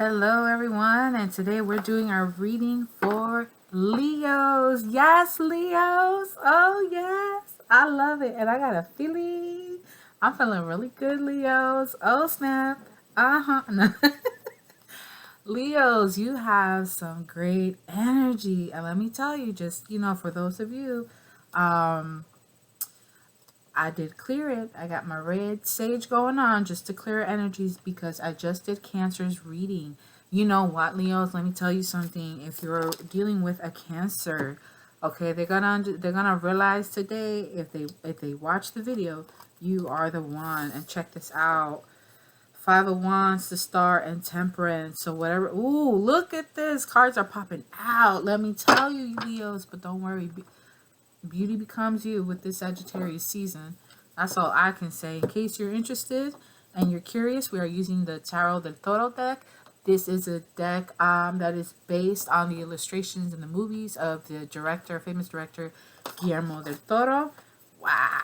Hello everyone, and today we're doing our reading for Leos. Yes, Leos. Oh yes, I love it. And I got a feeling I'm feeling really good, Leos. Oh snap. No. Leos, you have some great energy. And let me tell you, just for those of you, I did clear it. I got my red sage going on just to clear energies because I just did Cancer's reading. You know what, Leos? Let me tell you something. If you're dealing with a Cancer, okay, they're gonna realize today if they watch the video, you are the one. And check this out. Five of Wands, the Star, and Temperance. So whatever. Ooh, look at this. Cards are popping out. Let me tell you, Leos. But don't worry. Beauty becomes you with this Sagittarius season. That's all I can say. In case you're interested and you're curious, we are using the Tarot del Toro deck. This is a deck that is based on the illustrations in the movies of the famous director, Guillermo del Toro. Wow.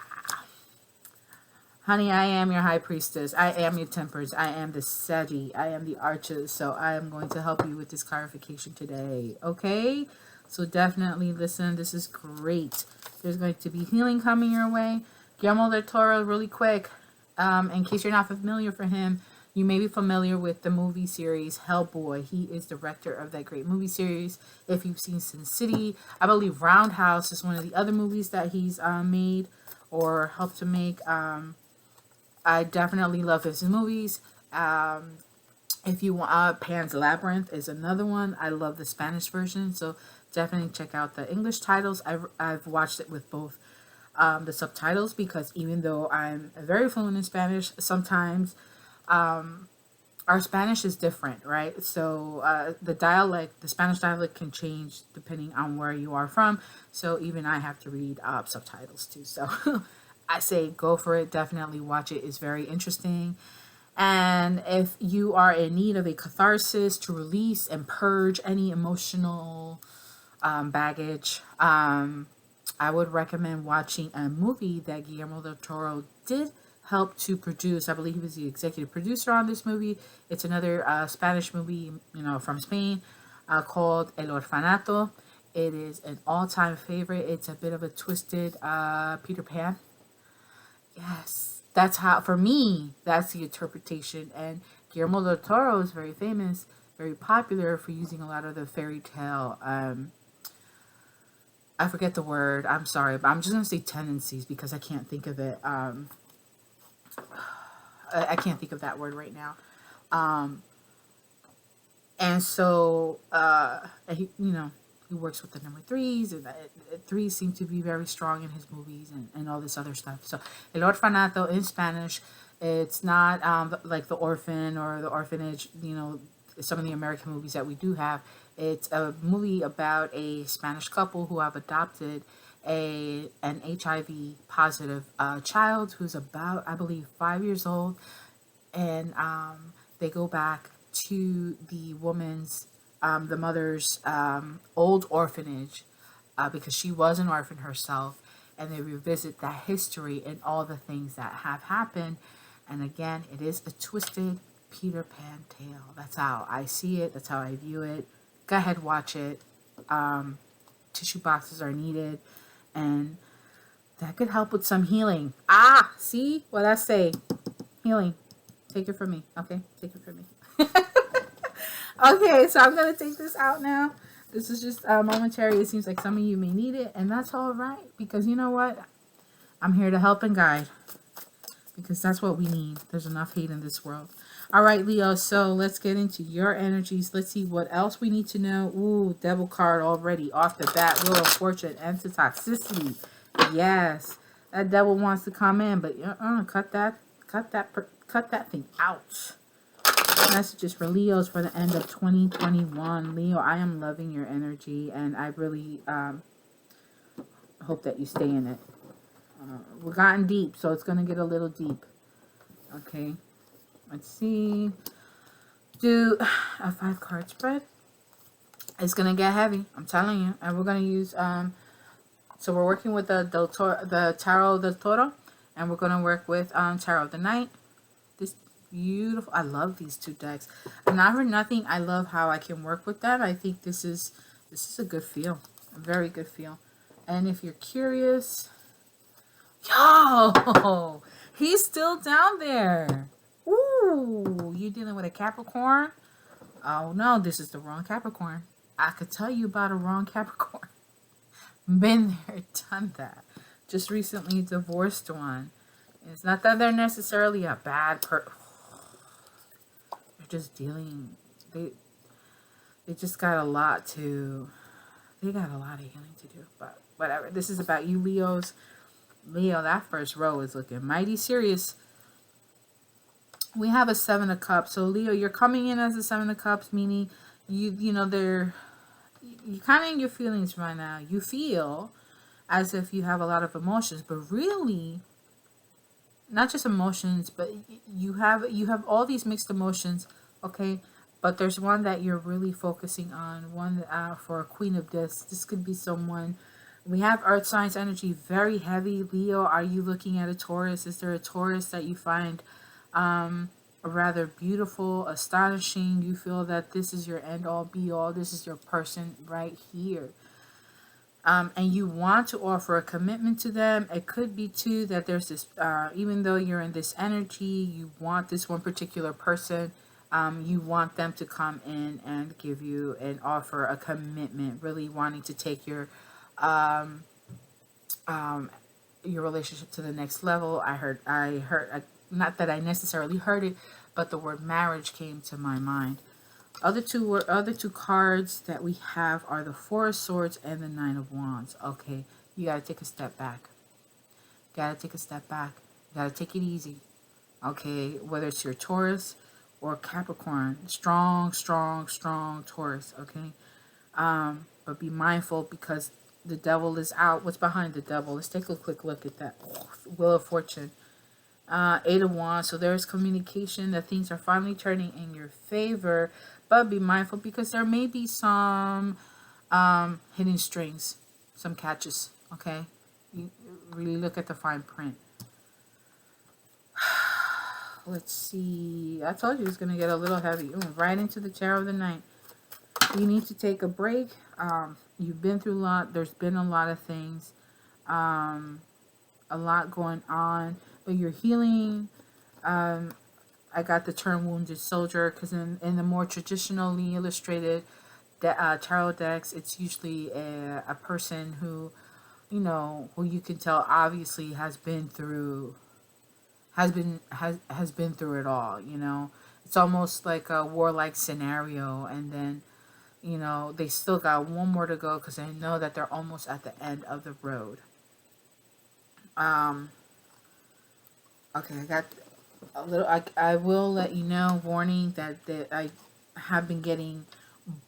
Honey, I am your High Priestess. I am your Temperance. I am the Saggy. I am the Arches. So I am going to help you with this clarification today. Okay? So definitely listen. This is great. There's going to be healing coming your way. Guillermo del Toro, really quick. In case you're not familiar for him, you may be familiar with the movie series Hellboy. He is director of that great movie series. If you've seen Sin City, I believe Roundhouse is one of the other movies that he's made or helped to make. I definitely love his movies. If you want, Pan's Labyrinth is another one. I love the Spanish version, so definitely check out the English titles. I've watched it with both the subtitles because even though I'm very fluent in Spanish, sometimes our Spanish is different, right? So the Spanish dialect can change depending on where you are from. So even I have to read subtitles too. So I say go for it. Definitely watch it. It's very interesting. And if you are in need of a catharsis to release and purge any emotional baggage, I would recommend watching a movie that Guillermo del Toro did help to produce. I believe he was the executive producer on this movie. It's another Spanish movie, from Spain, called El Orfanato. It is an all-time favorite. It's a bit of a twisted Peter Pan. Yes, that's how, for me, that's the interpretation. And Guillermo del Toro is very famous, very popular for using a lot of the fairy tale, I forget the word, I'm sorry, but I'm just going to say tendencies because I can't think of it. I can't think of that word right now. And so, he works with the number threes, and threes seem to be very strong in his movies and all this other stuff. So, El Orfanato in Spanish, it's not like The Orphan or The Orphanage, some of the American movies that we do have. It's a movie about a Spanish couple who have adopted an HIV positive child who's about, I believe, 5 years old. And they go back to the mother's old orphanage because she was an orphan herself, and they revisit that history and all the things that have happened. And again, it is a twisted Peter Pan tale. That's how I see it. That's how I view it. Go ahead, watch it. Tissue boxes are needed, and that could help with some healing. See what I say? Healing. Take it from me. Okay, take it from me. Okay, so I'm going to take this out now. This is just momentary. It seems like some of you may need it, and that's all right, because you know what? I'm here to help and guide, because that's what we need. There's enough hate in this world. All right, Leo, so let's get into your energies. Let's see what else we need to know. Ooh, Devil card already off the bat. Wheel of Fortune, enter toxicity. Yes, that devil wants to come in, but cut that thing out. Messages for Leos for the end of 2021. Leo, I am loving your energy, and I really hope that you stay in it. We're gotten deep, so it's going to get a little deep. Okay, let's see. Do a 5-card spread. It's going to get heavy, I'm telling you. And we're going to use, so we're working with the Tarot del Toro, and we're going to work with Tarot of the Knight. Beautiful. I love these two decks. Not for nothing, I love how I can work with them. I think this is a good feel. A very good feel. And if you're curious, yo, he's still down there. Ooh, you dealing with a Capricorn? Oh no, this is the wrong Capricorn. I could tell you about a wrong Capricorn. Been there, done that. Just recently divorced one. It's not that they're necessarily a bad person. They're just dealing. They just got a lot to. They got a lot of healing to do. But whatever. This is about you, Leos. Leo, that first row is looking mighty serious. We have a 7 of Cups. So Leo, you're coming in as a 7 of Cups, meaning you know they're you kind of in your feelings right now. You feel as if you have a lot of emotions, but really not just emotions, but you have all these mixed emotions, okay? But there's one that you're really focusing on, one for a Queen of Discs. This could be someone. We have Earth signs energy, very heavy. Leo, are you looking at a Taurus? Is there a Taurus that you find rather beautiful, astonishing? You feel that this is your end all be all. This is your person right here. And you want to offer a commitment to them. It could be too that there's this, even though you're in this energy, you want this one particular person. You want them to come in and give you and offer a commitment, really wanting to take your relationship to the next level. I heard, not that I necessarily heard it, but the word marriage came to my mind. Other two cards that we have are the 4 of Swords and the 9 of Wands. Okay, you gotta take a step back. You gotta take it easy. Okay, whether it's your Taurus or Capricorn, strong Taurus. Okay, but be mindful because the devil is out. What's behind the devil? Let's take a quick look at that. Wheel of Fortune. 8 of Wands. So there's communication that things are finally turning in your favor, but be mindful because there may be some hidden strings, some catches. Okay, you really look at the fine print. Let's see. I told you it's gonna get a little heavy. Ooh, right into the Tower of the Night. You need to take a break. You've been through a lot. There's been a lot of things, a lot going on. But you're healing. I got the term wounded soldier because in the more traditionally illustrated tarot decks, it's usually a person who, you know, who you can tell obviously has been through it all. You know, it's almost like a warlike scenario, and then, you know, they still got one more to go because I know that they're almost at the end of the road. Okay, I got a little. I will let you know, warning that I have been getting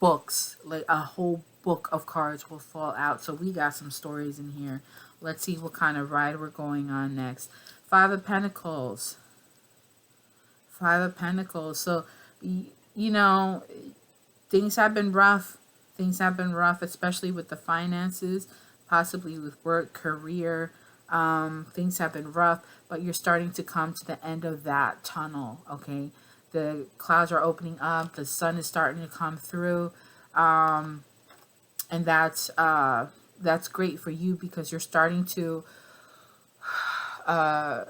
books, like a whole book of cards will fall out. So we got some stories in here. Let's see what kind of ride we're going on next. 5 of Pentacles. 5 of Pentacles. So, you know, things have been rough. Things have been rough, especially with the finances, possibly with work, career. Things have been rough, but you're starting to come to the end of that tunnel. Okay, the clouds are opening up, the sun is starting to come through, and that's great for you because you're starting to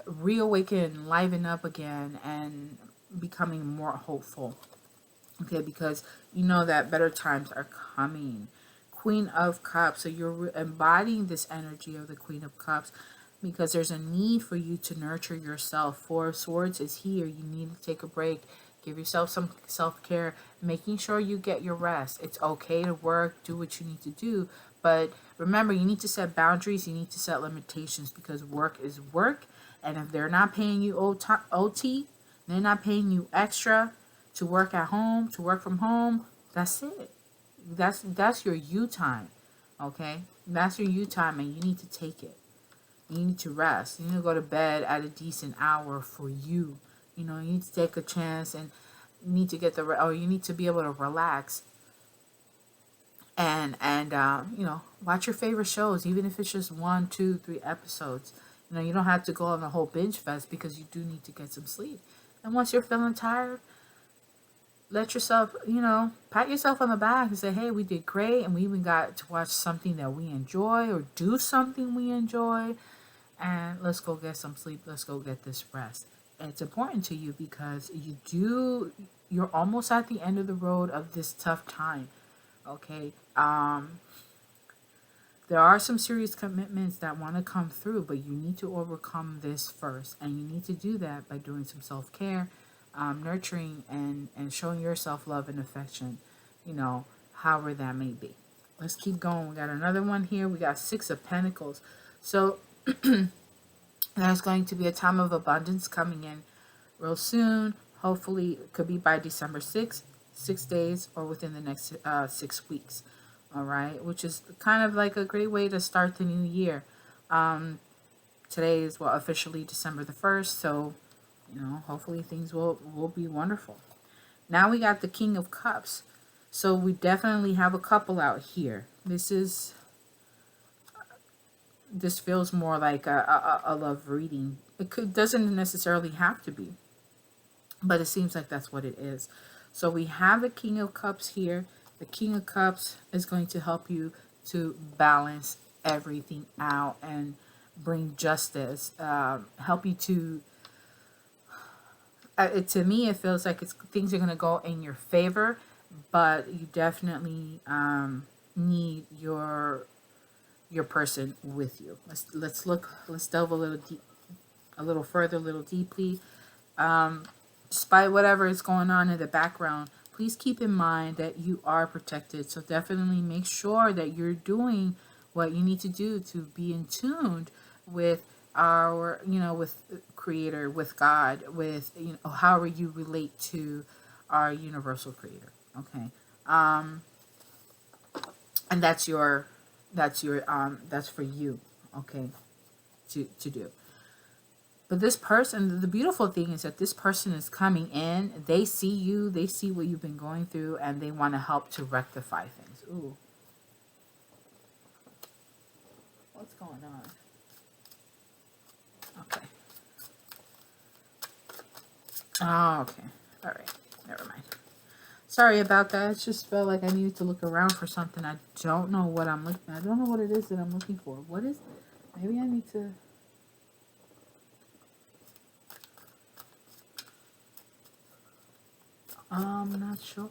reawaken, liven up again, and becoming more hopeful. Okay, because you know that better times are coming. Queen of Cups. So you're embodying this energy of the Queen of Cups because there's a need for you to nurture yourself. 4 of Swords is here. You need to take a break. Give yourself some self-care, making sure you get your rest. It's okay to work, do what you need to do. But remember, you need to set boundaries. You need to set limitations because work is work. And if they're not paying you OT, they're not paying you extra to work at home, to work from home, that's it. That's your you time, okay? That's your you time, and you need to take it. You need to rest. You need to go to bed at a decent hour for you. You know, you need to take a chance, and you need to get you need to be able to relax. And you know, watch your favorite shows, even if it's just 1, 2, 3 episodes. You know, you don't have to go on a whole binge fest because you do need to get some sleep. And once you're feeling tired, let yourself, pat yourself on the back and say, hey, we did great. And we even got to watch something that we enjoy or do something we enjoy. And let's go get some sleep. Let's go get this rest. And it's important to you because you're almost at the end of the road of this tough time. Okay. There are some serious commitments that want to come through, but you need to overcome this first. And you need to do that by doing some self-care, nurturing, and showing yourself love and affection, however that may be. Let's keep going. We got another one here. We got 6 of Pentacles. So there's going to be a time of abundance coming in real soon. Hopefully, it could be by December 6th, 6 days, or within the next 6 weeks. All right, which is kind of like a great way to start the new year. Today is officially December the 1st, so hopefully things will be wonderful. Now we got the King of Cups, so we definitely have a couple out here. This feels more like a love reading. Doesn't necessarily have to be, but it seems like that's what it is. So we have the King of Cups here. The King of Cups is going to help you to balance everything out and bring justice. Help you to... to me, it feels like things are going to go in your favor, but you definitely need your person with you. Let's delve a little further, a little deeply. Despite whatever is going on in the background, please keep in mind that you are protected. So definitely make sure that you're doing what you need to do to be in tune with with Creator, with God, with, however you relate to our universal Creator. Okay. And that's for you. Okay. To do. But this person, the beautiful thing is that this person is coming in. They see you. They see what you've been going through. And they want to help to rectify things. Ooh. What's going on? Okay. Oh, okay. All right. Never mind. Sorry about that. It just felt like I needed to look around for something. I don't know what I'm looking. I don't know what it is that I'm looking for. What is... Maybe I need to... I'm not sure.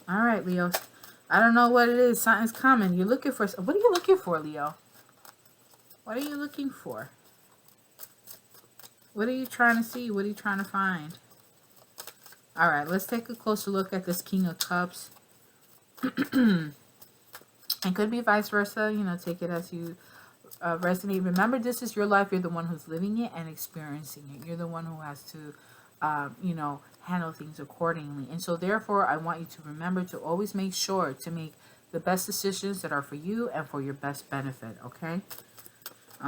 All right, Leo. I don't know what it is. Something's coming. You're looking for... What are you looking for, Leo? What are you looking for? What are you trying to see? What are you trying to find? All right, let's take a closer look at this King of Cups. It could be vice versa. Take it as you resonate. Remember, this is your life. You're the one who's living it and experiencing it. You're the one who has to... handle things accordingly. And so therefore, I want you to remember to always make sure to make the best decisions that are for you and for your best benefit, okay?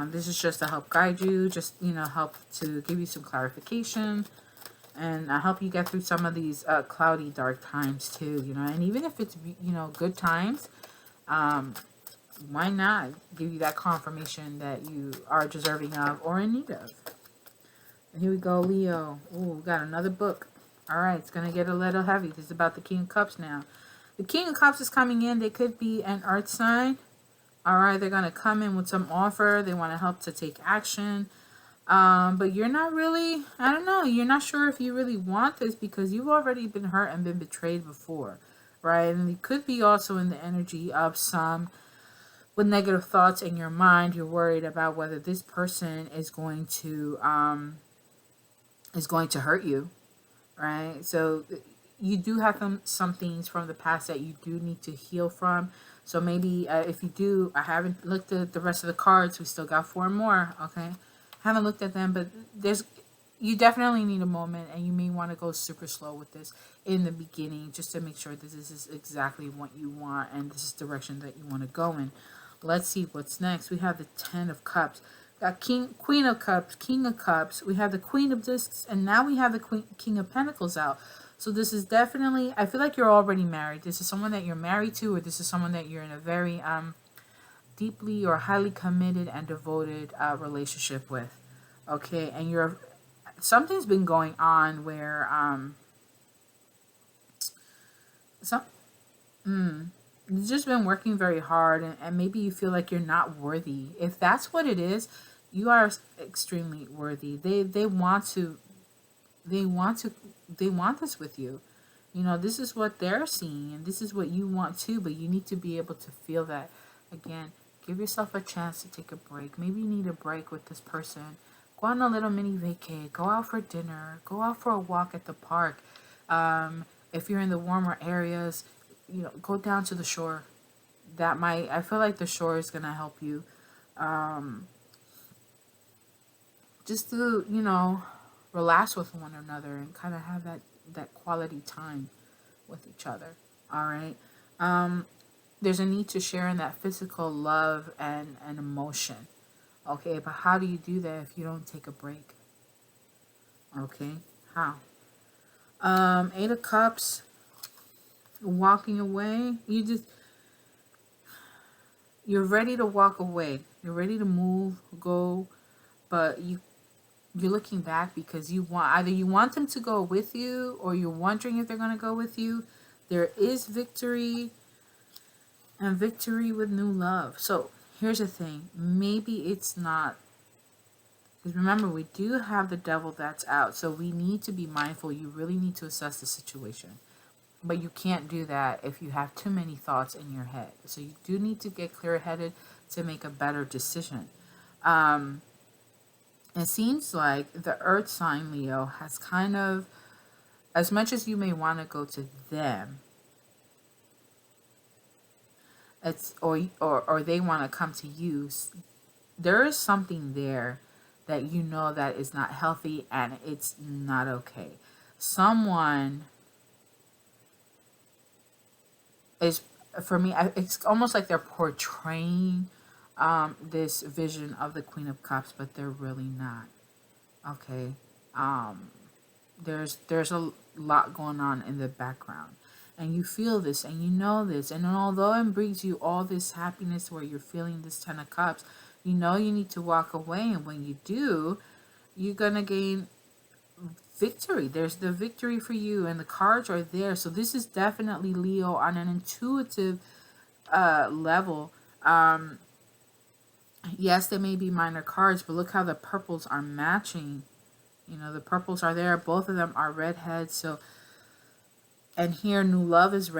This is just to help guide you, just, help to give you some clarification and help you get through some of these cloudy, dark times too, and even if it's, good times, why not give you that confirmation that you are deserving of or in need of? Here we go, Leo. Ooh, we got another book. All right, it's going to get a little heavy. This is about the King of Cups now. The King of Cups is coming in. They could be an earth sign. All right, they're going to come in with some offer. They want to help to take action. But you're not really, I don't know, you're not sure if you really want this because you've already been hurt and been betrayed before, right? And it could be also in the energy of some... with negative thoughts in your mind. You're worried about whether this person is going to hurt you, right? So you do have some things from the past that you do need to heal from. So maybe if you do, I haven't looked at the rest of the cards. We still got 4 more, okay? Haven't looked at them, but you definitely need a moment, and you may want to go super slow with this in the beginning just to make sure that this is exactly what you want and this is the direction that you want to go in. Let's see what's next. We have the 10 of Cups. Got Queen of Cups, King of Cups. We have the Queen of Discs, and now we have the King of Pentacles out. So this is definitely, I feel like you're already married. This is someone that you're married to, or this is someone that you're in a very deeply or highly committed and devoted relationship with. Okay, and something's been going on where some you've just been working very hard, and maybe you feel like you're not worthy. If that's what it is, you are extremely worthy. They want to they want to they want this with you. You know, this is what they're seeing, and this is what you want too, but you need to be able to feel that. Again, give yourself a chance to take a break. Maybe you need a break with this person. Go on a little mini vacay. Go out for dinner. Go out for a walk at the park. If you're in the warmer areas, you know, go down to the shore. I feel like the shore is going to help you. Just to, you know, relax with one another and kind of have that quality time with each other. All right. There's a need to share in that physical love and emotion. Okay, but how do you do that if you don't take a break? Okay, how? 8 of Cups, walking away. You're ready to walk away. You're ready to move, go, but you're looking back because you want them to go with you, or you're wondering if they're going to go with you. There is victory, and victory with new love. So here's the thing. Maybe it's not, because remember, we do have the devil that's out. So we need to be mindful. You really need to assess the situation. But you can't do that if you have too many thoughts in your head. So you do need to get clear-headed to make a better decision. It seems like the earth sign, Leo, has kind of, as much as you may want to go to them, it's or they want to come to you, there is something there that you know that is not healthy and it's not okay. Someone is, for me, it's almost like they're portraying this vision of the Queen of Cups, but they're really not. Okay. There's a lot going on in the background, and you feel this and you know this, and although it brings you all this happiness where you're feeling this 10 of Cups, you know you need to walk away, and when you do, you're gonna gain victory. There's the victory for you, and the cards are there. So this is definitely, Leo, on an intuitive level. Yes, there may be minor cards, but look how the purples are matching. You know, the purples are there. Both of them are redheads. So, and here new love is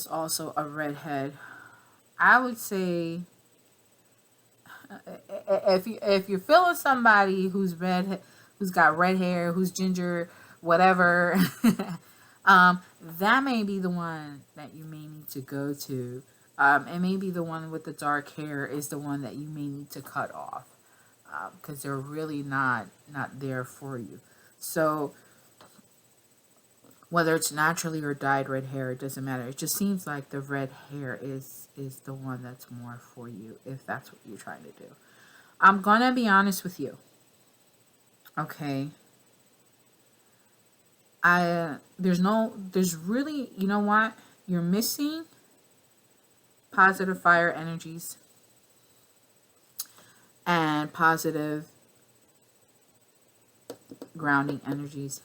also a redhead. I would say, if you're feeling somebody who's got red hair, who's ginger, whatever, that may be the one that you may need to go to. And maybe the one with the dark hair is the one that you may need to cut off, because they're really not there for you. So whether it's naturally or dyed red hair, it doesn't matter. It just seems like the red hair is the one that's more for you, if that's what you're trying to do. I'm gonna be honest with you. Okay. There's really, you know what? You're missing positive fire energies and positive grounding energies.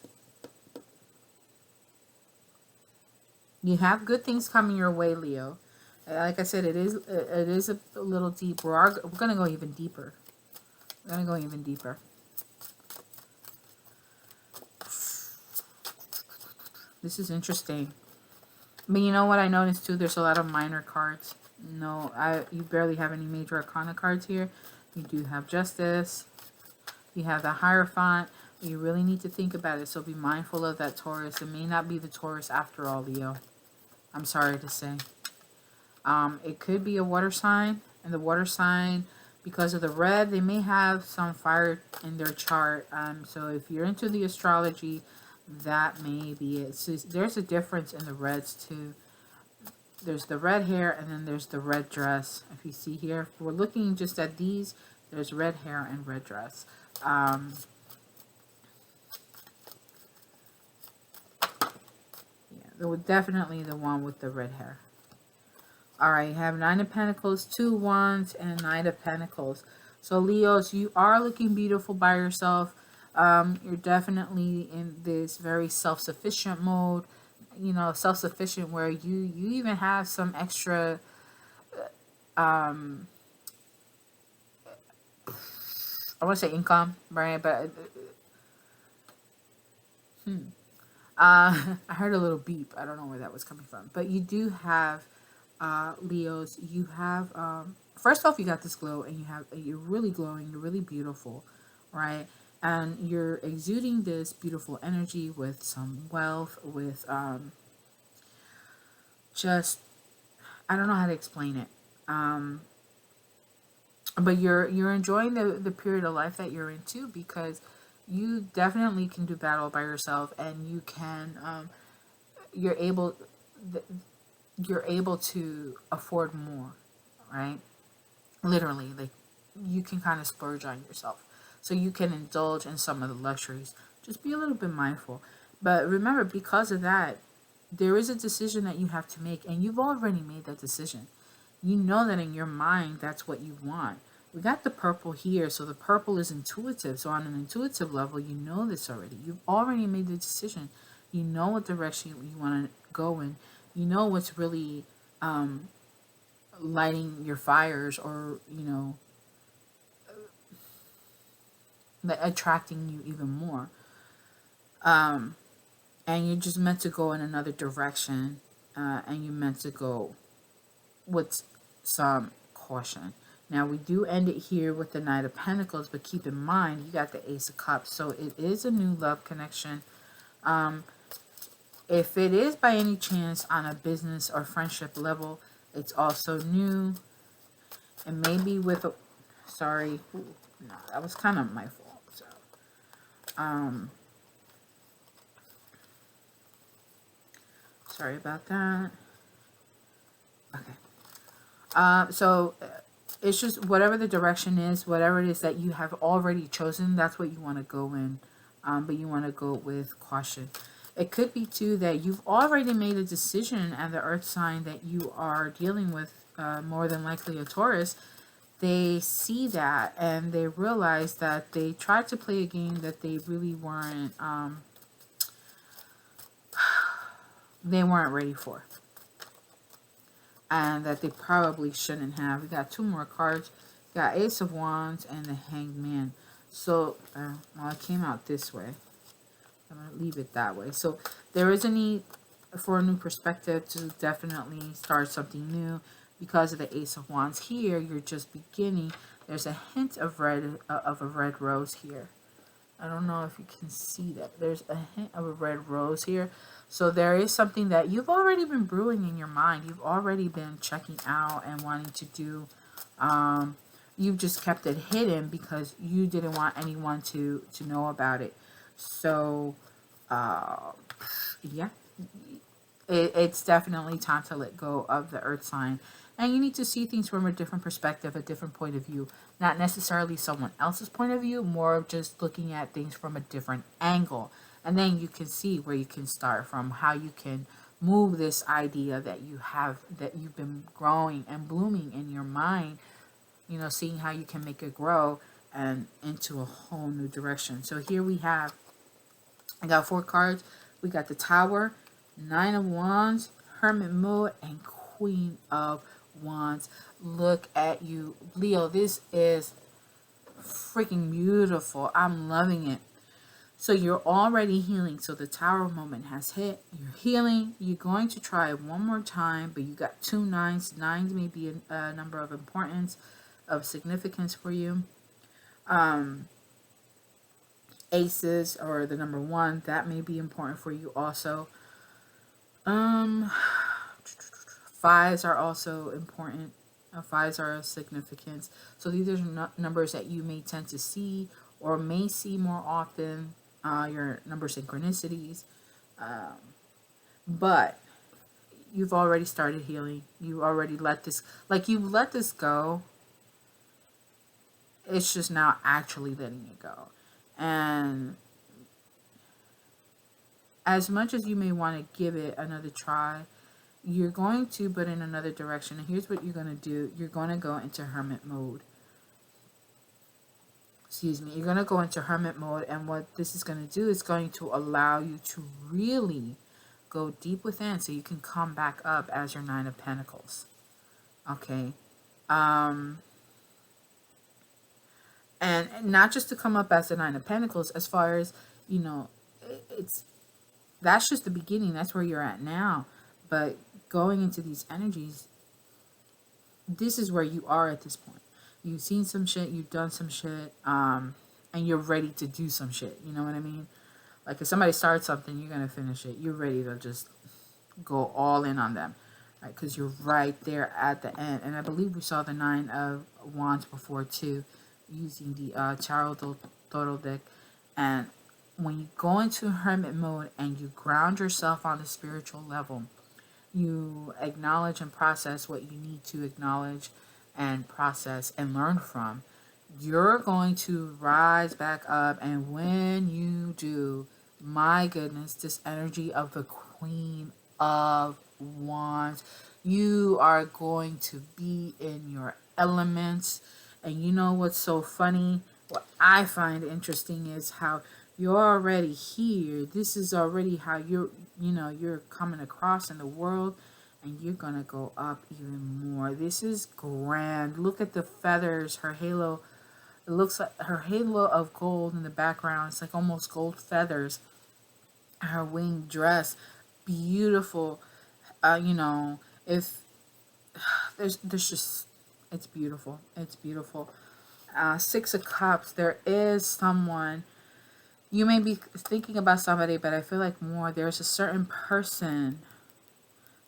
You have good things coming your way, Leo. Like I said, it is a little deep. We're going to go even deeper. We're going to go even deeper. This is interesting. But you know what I noticed too? There's a lot of minor cards. No, you barely have any major arcana cards here. You do have Justice. You have the Hierophant. You really need to think about it. So be mindful of that Taurus. It may not be the Taurus after all, Leo. I'm sorry to say. It could be a water sign. And the water sign, because of the red, they may have some fire in their chart. So if you're into the astrology, that may be it. So there's a difference in the reds too. There's the red hair, and then there's the red dress. If you see here, if we're looking just at these, there's red hair and red dress. Yeah, definitely the one with the red hair. All right, you have 9 of Pentacles, 2 Wands, and 9 of Pentacles. So Leos, you are looking beautiful by yourself. You're definitely in this very self-sufficient mode, you know, self-sufficient where you even have some extra, um, I want to say income, right? But I heard a little beep. I don't know where that was coming from. But you do have, Leos, you have, first off, you got this glow, and you're really glowing, you're really beautiful, right? And you're exuding this beautiful energy with some wealth, with, just, I don't know how to explain it. But you're enjoying the period of life that you're into, because you definitely can do battle by yourself, and you can, you're able you're able to afford more, right? Literally, like, you can kind of splurge on yourself, so you can indulge in some of the luxuries. Just be a little bit mindful. But remember, because of that, there is a decision that you have to make, and you've already made that decision. You know that in your mind, that's what you want. We got the purple here, so the purple is intuitive. So on an intuitive level, you know this already. You've already made the decision. You know what direction you want to go in. You know what's really, lighting your fires, or, you know, attracting you even more. And you're just meant to go in another direction, and you're meant to go with some caution. Now, we do end it here with the Knight of Pentacles, but keep in mind, you got the Ace of Cups, so it is a new love connection. If it is by any chance on a business or friendship level, it's also new. And maybe with a, sorry, no, that was kind of my fault. So, sorry about that. Okay. So it's just whatever the direction is, whatever it is that you have already chosen, that's what you want to go in. But you want to go with caution. It could be, too, that you've already made a decision, and the earth sign that you are dealing with, more than likely a Taurus, they see that, and they realize that they tried to play a game that they really weren't, they weren't ready for. And that they probably shouldn't have. We got two more cards. We got Ace of Wands and the Hanged Man. So, well, it came out this way. I'm going to leave it that way. So there is a need for a new perspective, to definitely start something new. Because of the Ace of Wands here, you're just beginning. There's a hint of red, of a red rose here. I don't know if you can see that. There's a hint of a red rose here. So there is something that you've already been brewing in your mind. You've already been checking out and wanting to do. You've just kept it hidden because you didn't want anyone to know about it. So, yeah, it's definitely time to let go of the earth sign. And you need to see things from a different perspective, a different point of view. Not necessarily someone else's point of view, more of just looking at things from a different angle. And then you can see where you can start from, how you can move this idea that you have, that you've been growing and blooming in your mind, you know, seeing how you can make it grow and into a whole new direction. So here we have, I got 4 cards. We got the Tower, Nine of Wands, Hermit Mode, and Queen of Wands. Look at you, Leo. This is freaking beautiful. I'm loving it. So you're already healing. So the Tower moment has hit. You're healing. You're going to try it one more time, but you got 2 nines. Nines may be a number of importance, of significance for you. Aces, or the number 1, that may be important for you also. Fives are also important. Fives are of significance. So these are numbers that you may tend to see or may see more often. Your number synchronicities. But you've already started healing. You already let this, like, you've let this go. It's just now actually letting it go. And as much as you may want to give it another try, you're going to, but in another direction. And here's what you're going to do. You're going to go into hermit mode. excuse me, you're going to go into hermit mode. And what this is going to do is going to allow you to really go deep within so you can come back up as your Nine of Pentacles. Okay. And not just to come up as the Nine of Pentacles, as far as, you know, that's just the beginning. That's where you're at now. But going into these energies, this is where you are at this point. You've seen some shit, you've done some shit, and you're ready to do some shit. You know what I mean? Like if somebody starts something, you're going to finish it. You're ready to just go all in on them, right? Because you're right there at the end. And I believe we saw the Nine of Wands before too, using the Tarot deck. And when you go into hermit mode and you ground yourself on the spiritual level, you acknowledge and process what you need to acknowledge and process and learn from, you're going to rise back up. And when you do, my goodness, this energy of the Queen of Wands, you are going to be in your elements. And you know what's so funny? What I find interesting is how you're already here. This is already how you're coming across in the world, and you're gonna go up even more. This is grand. Look at the feathers, her halo. It looks like her halo of gold in the background. It's like almost gold feathers. Her winged dress, beautiful. If there's just, it's beautiful. It's beautiful. Six of Cups. There is someone. You may be thinking about somebody, but I feel like more there's a certain person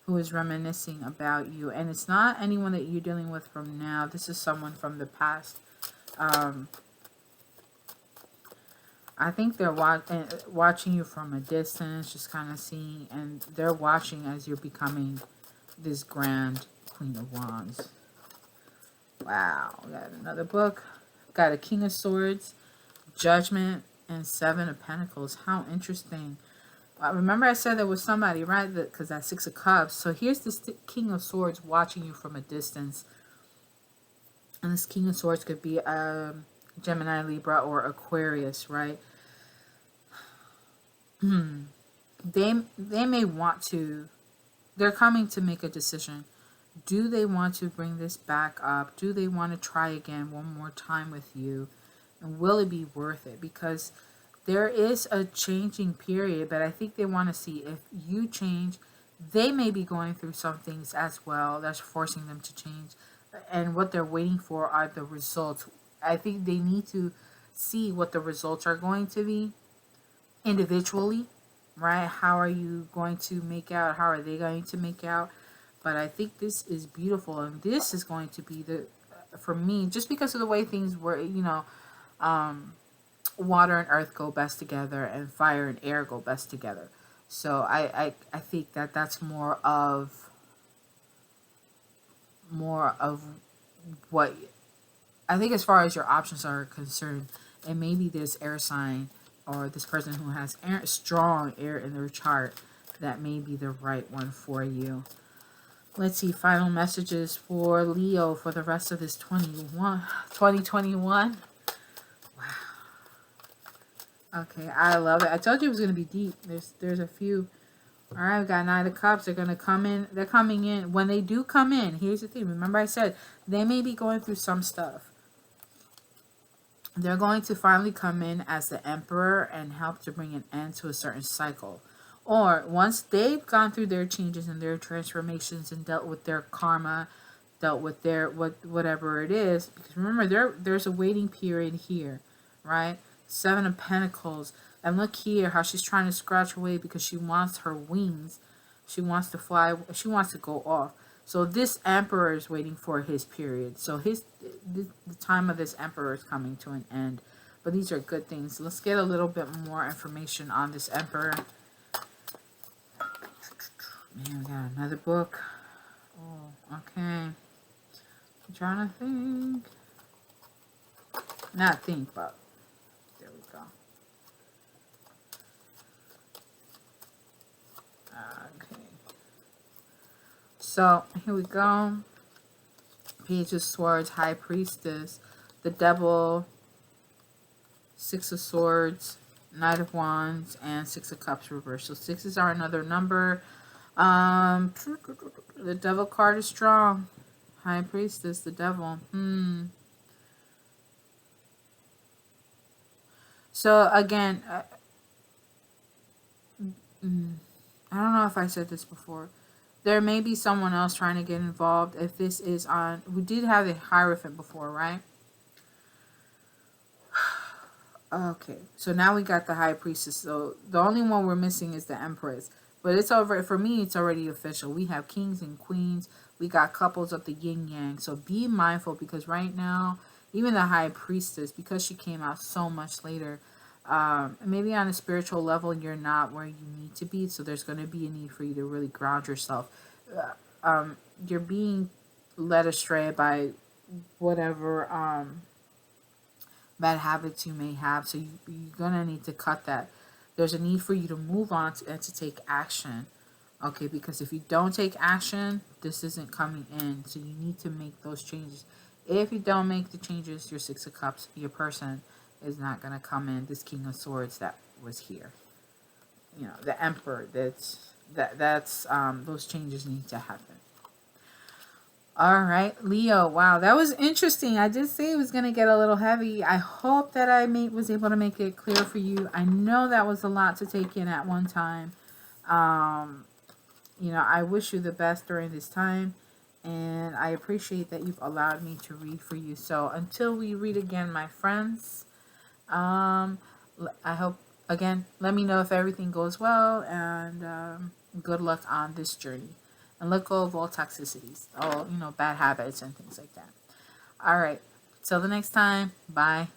who is reminiscing about you. And it's not anyone that you're dealing with from now. This is someone from the past. I think they're watching you from a distance, just kind of seeing, and they're watching as you're becoming this grand Queen of Wands. Wow. We got another book. Got a King of Swords, Judgment, and Seven of Pentacles. How interesting. Remember I said there was somebody, right? Because that's Six of Cups. So here's this King of Swords watching you from a distance. And this King of Swords could be Gemini, Libra, or Aquarius, right? They may want to, they're coming to make a decision. Do they want to bring this back up? Do they want to try again one more time with you? And will it be worth it? Because there is a changing period, but I think they want to see if you change. They may be going through some things as well that's forcing them to change. And what they're waiting for are the results. I think they need to see what the results are going to be individually, right? How are you going to make out? How are they going to make out? But I think this is beautiful. And this is going to be for me, just because of the way things were, water and earth go best together, and fire and air go best together. So I think that's more of what I think as far as your options are concerned. And maybe this air sign or this person who has strong air in their chart, that may be the right one for you. Let's see, final messages for Leo for the rest of this 2021. Okay, I love it. I told you it was going to be deep. There's a few. All right, we got Knight of Cups. They're going to come in. They're coming in. When they do come in, here's the thing. Remember I said they may be going through some stuff. They're going to finally come in as the Emperor and help to bring an end to a certain cycle. Or once they've gone through their changes and their transformations and dealt with their karma, dealt with their whatever it is. Because remember, there's a waiting period here, right? Seven of Pentacles. And look here how she's trying to scratch away because she wants her wings. She wants to fly. She wants to go off. So this Emperor is waiting for his period. So the time of this Emperor is coming to an end. But these are good things. Let's get a little bit more information on this Emperor. Man, we got another book. Oh, okay. I'm trying to think. Not think, but there we go. Okay. So, here we go. Page of Swords, High Priestess, the Devil, Six of Swords, Knight of Wands, and Six of Cups reversed. So sixes are another number. The Devil card is strong. High Priestess, the Devil. So again, I don't know if I said this before. There may be someone else trying to get involved. If this is on, we did have the Hierophant before, right? Okay, so now we got the High Priestess. So the only one we're missing is the Empress. But it's over, for me, it's already official. We have kings and queens. We got couples of the yin yang. So be mindful, because right now, even the High Priestess, because she came out so much later, maybe on a spiritual level, you're not where you need to be. So there's going to be a need for you to really ground yourself. You're being led astray by whatever bad habits you may have. So you're going to need to cut that. There's a need for you to move on and to take action. Okay, because if you don't take action, this isn't coming in. So you need to make those changes. If you don't make the changes, your Six of Cups, your person is not going to come in. This King of Swords that was here. You know, the Emperor, that's those changes need to happen. All right, Leo. Wow, that was interesting. I did say it was going to get a little heavy. I hope that I was able to make it clear for you. I know that was a lot to take in at one time. You know, I wish you the best during this time. And I appreciate that you've allowed me to read for you. So until we read again, my friends, I hope, again, let me know if everything goes well. And good luck on this journey. And let go of all toxicities, all, bad habits and things like that. All right. Till the next time. Bye.